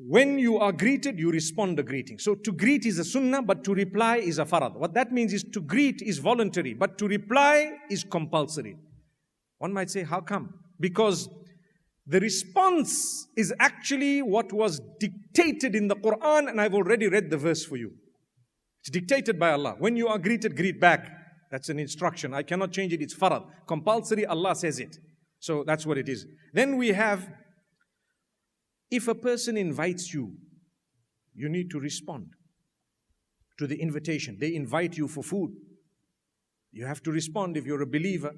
when you are greeted, you respond the greeting. So to greet is a sunnah, but to reply is a farad. What that means is to greet is voluntary, but to reply is compulsory. One might say, how come? Because the response is actually what was dictated in the Quran, and I've already read the verse for you. It's dictated by Allah. When you are greeted, greet back. That's an instruction. I cannot change it. It's farad. Compulsory, Allah says it. So that's what it is. Then we have, if a person invites you, you need to respond to the invitation. They invite you for food. You have to respond if you're a believer.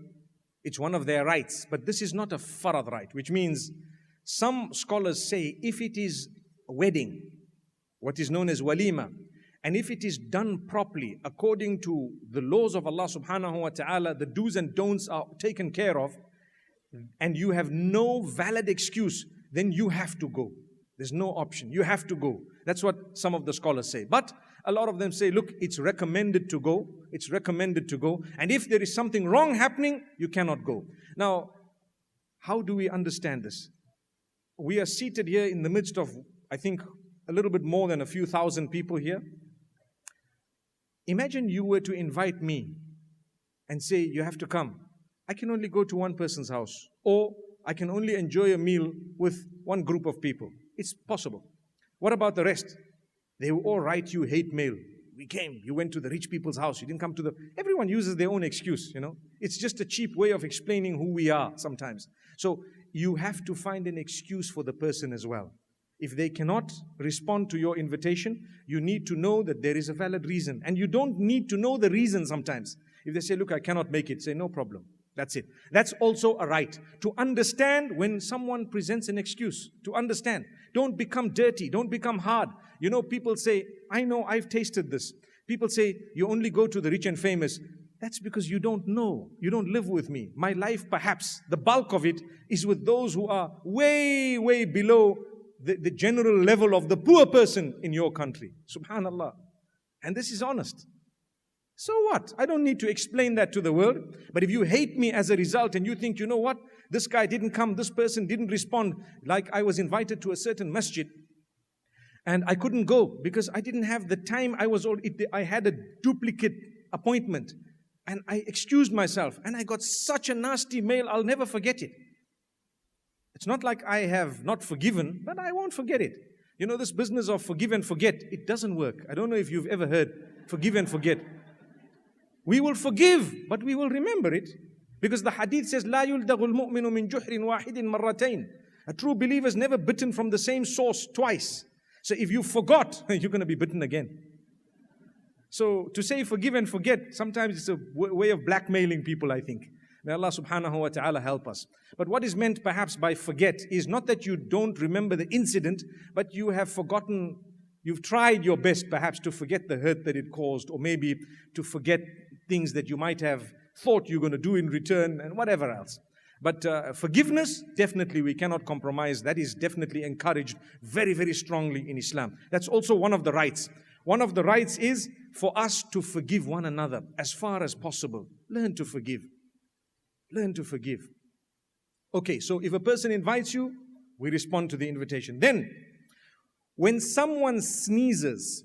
It's one of their rights. But this is not a farad right, which means some scholars say if it is a wedding, what is known as walima, and if it is done properly according to the laws of Allah subhanahu wa ta'ala, the do's and don'ts are taken care of, and you have no valid excuse, then you have to go. There's no option. You have to go. That's what some of the scholars say. But a lot of them say, look, it's recommended to go. It's recommended to go. And if there is something wrong happening, you cannot go. Now, how do we understand this? We are seated here in the midst of, I think, a little bit more than a few thousand people here. Imagine you were to invite me and say, you have to come. I can only go to one person's house, or I can only enjoy a meal with one group of people. It's possible. What about the rest? They will all write you hate mail. We came, you went to the rich people's house, you didn't come to the... Everyone uses their own excuse, you know. It's just a cheap way of explaining who we are sometimes. So you have to find an excuse for the person as well. If they cannot respond to your invitation, you need to know that there is a valid reason. And you don't need to know the reason sometimes. If they say, look, I cannot make it, say, no problem. That's it. That's also a right. To understand when someone presents an excuse. To understand. Don't become dirty. Don't become hard. You know, people say, I know, I've tasted this. People say, you only go to the rich and famous. That's because you don't know. You don't live with me. My life, perhaps, the bulk of it is with those who are way, way below the general level of the poor person in your country. Subhanallah. And this is honest. So what? I don't need to explain that to the world. But if you hate me as a result and you think, you know what? This guy didn't come, this person didn't respond. Like I was invited to a certain masjid and I couldn't go because I didn't have the time. I had a duplicate appointment and I excused myself and I got such a nasty mail, I'll never forget it. It's not like I have not forgiven, but I won't forget it. You know, this business of forgive and forget, it doesn't work. I don't know if you've ever heard forgive and forget. We will forgive, but we will remember it. Because the hadith says, لا يلدغ المؤمن من جحر واحد مرتين. A true believer is never bitten from the same source twice. So if you forgot, you're going to be bitten again. So to say forgive and forget, sometimes it's a way of blackmailing people, I think. May Allah subhanahu wa ta'ala help us. But what is meant perhaps by forget is not that you don't remember the incident, but you have forgotten, you've tried your best perhaps to forget the hurt that it caused, or maybe to forget things that you might have thought you're going to do in return and whatever else. But forgiveness, definitely we cannot compromise. That is definitely encouraged very, very strongly in Islam. That's also one of the rights. One of the rights is for us to forgive one another as far as possible. Learn to forgive. Learn to forgive. Okay, so if a person invites you, we respond to the invitation. Then, when someone sneezes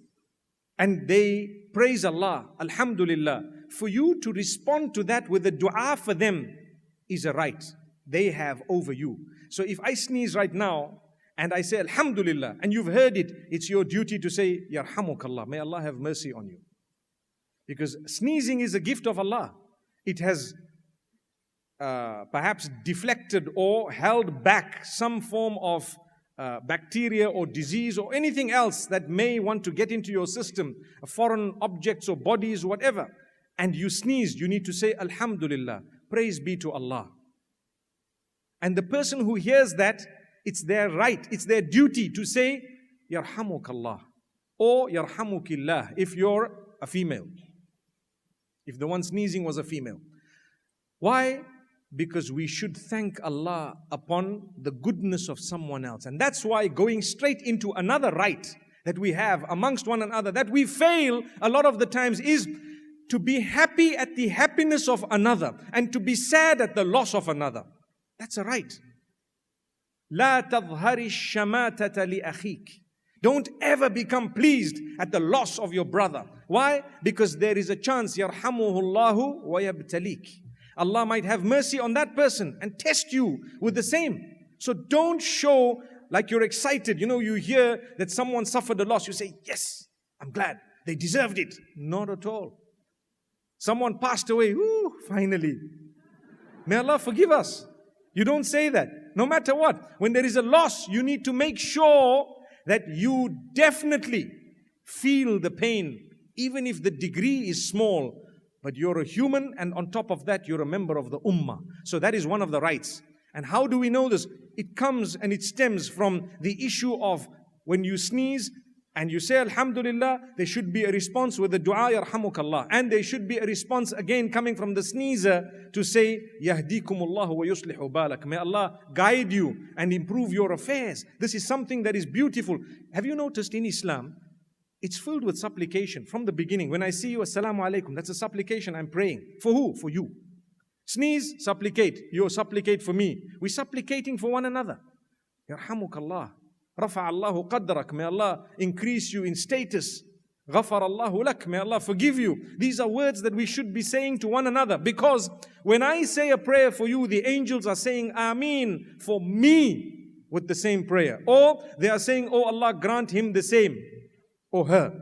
and they praise Allah, Alhamdulillah, for you to respond to that with a dua for them is a right they have over you. So if I sneeze right now and I say Alhamdulillah and you've heard it, it's your duty to say Yarhamukallah, may Allah have mercy on you. Because sneezing is a gift of Allah. It has perhaps deflected or held back some form of bacteria or disease or anything else that may want to get into your system, foreign objects or bodies, whatever. And you sneeze, you need to say Alhamdulillah, praise be to Allah. And the person who hears that, it's their right, it's their duty to say Yarhamukallah or Yarhamukillah if you're a female. If the one sneezing was a female. Why? Because we should thank Allah upon the goodness of someone else. And that's why going straight into another right that we have amongst one another, that we fail a lot of the times, is to be happy at the happiness of another and to be sad at the loss of another. That's a right. لا تظهر الشماتة لأخيك. Don't ever become pleased at the loss of your brother. Why? Because there is a chance, yarhamuhullahu wa yabtalik. Allah might have mercy on that person and test you with the same. So don't show like you're excited. You hear that someone suffered a loss. You say, yes, I'm glad. They deserved it. Not at all. Someone passed away. Ooh, finally. May Allah forgive us. You don't say that. No matter what. When there is a loss, you need to make sure that you definitely feel the pain, even if the degree is small. But you're a human, and on top of that, you're a member of the ummah. So that is one of the rights. And how do we know this? It comes and it stems from the issue of when you sneeze and you say Alhamdulillah, there should be a response with the dua Yarhamukallah. And there should be a response again coming from the sneezer to say Yahdikumullahu wa yuslihu balak. May Allah guide you and improve your affairs. This is something that is beautiful. Have you noticed in Islam, it's filled with supplication from the beginning. When I see you, Assalamu alaikum, that's a supplication I'm praying. For who? For you. Sneeze, supplicate. You supplicate for me. We're supplicating for one another. Yarhamukallah. Rafa'allahu qadrak. May Allah increase you in status. Ghafarallahu lak. May Allah forgive you. These are words that we should be saying to one another. Because when I say a prayer for you, the angels are saying Ameen for me with the same prayer. Or they are saying, oh Allah, grant him the same. Or her.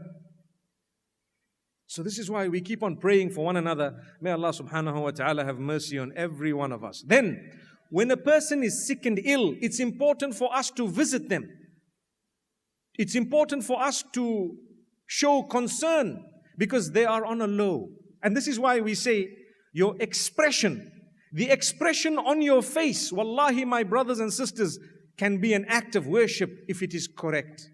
So this is why we keep on praying for one another. May Allah subhanahu wa ta'ala have mercy on every one of us. Then, when a person is sick and ill, it's important for us to visit them. It's important for us to show concern because they are on a low. And this is why we say, your expression, the expression on your face, wallahi my brothers and sisters, can be an act of worship if it is correct.